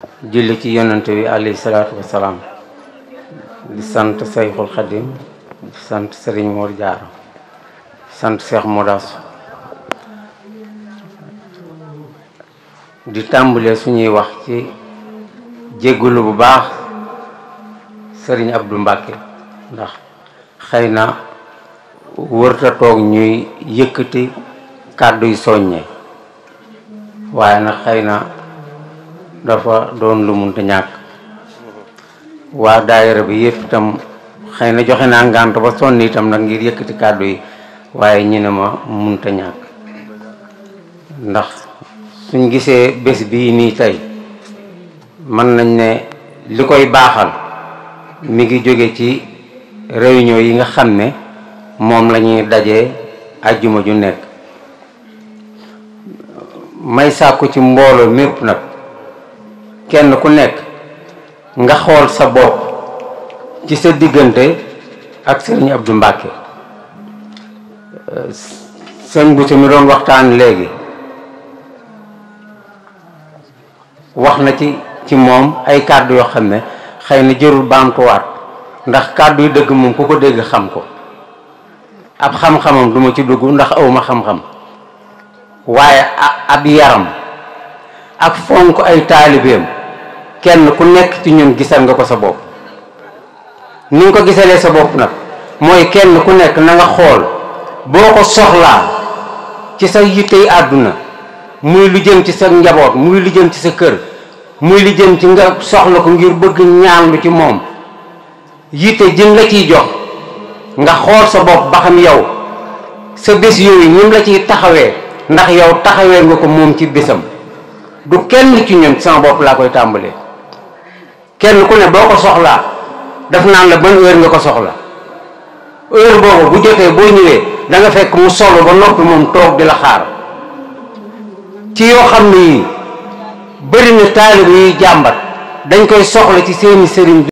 julli ci yonante bi alayhi salaatu wasalaam di sant Sayxul Xadim di sant Serigne Mor Diarra di sant Cheikh Modas di tàmbalee suñuy wax ci jéggulu bu baax Serigne Abdou Mbacke ndax xëy na wërta toog ñuy yëkkati kàddu yu soññe waaye nag xëy na dafa doon lu munta ñàkk waa daayira bi yëpp itam xëy na joxe naa ngànt ba sonn itam nag ngir yëkkati kàddu yi waaye ñu ne ma munta ñàkk ndax suñ gisee bés bii nii tey mën nañ ne li koy baaxal mi ngi jóge ci réunion yi nga xam ne moom la ñuy dajee ajjuma ju nekk may sàkku ci mbooloo mépp nag kenn ku nekk nga xool sa bopp ci sa diggante ak Serigne Abdou Mbacke sëñ bu mi doon waxtaan léegi wax na ci moom ay kàddu yoo xam ne xëy na jërul baamtuwaat ndax kàddu yu dëgg moom ku ko dégg xam ko ab xam-xamam duma ci dugg ndax awma xam-xam waaye ab yaram ak fonk ay taalibeem kenn ku nekk ci ñun gisal nga ko sa bopp ni nga ko gisalee sa bopp nag mooy kenn ku nekk na nga xool boo ko soxlaa ci sa yittey àdduna muy lu jëm ci sa njaboot muy lu jëm ci sa kër muy lu jëm ci nga soxla ko ngir bëgg ñaan lu ci moom yitte jën la ciy jox nga xool sa bopp ba xam yow sa bés yooyu ñim la ciy taxawee ndax yow taxawee nga ko moom ci bésam du kenn ci ñun sama bopp laa koy tàmbalee kenn ku ne boo ko soxlaa daf naan la ban heure nga ko soxla heure boobu bu jotee boo ñëwee da nga fekk mu solo ba noppi moom toog di la xaar ci yoo xam ne yii bëri na taalibe yuy jàmbat dañ koy soxla ci seeni sëriñ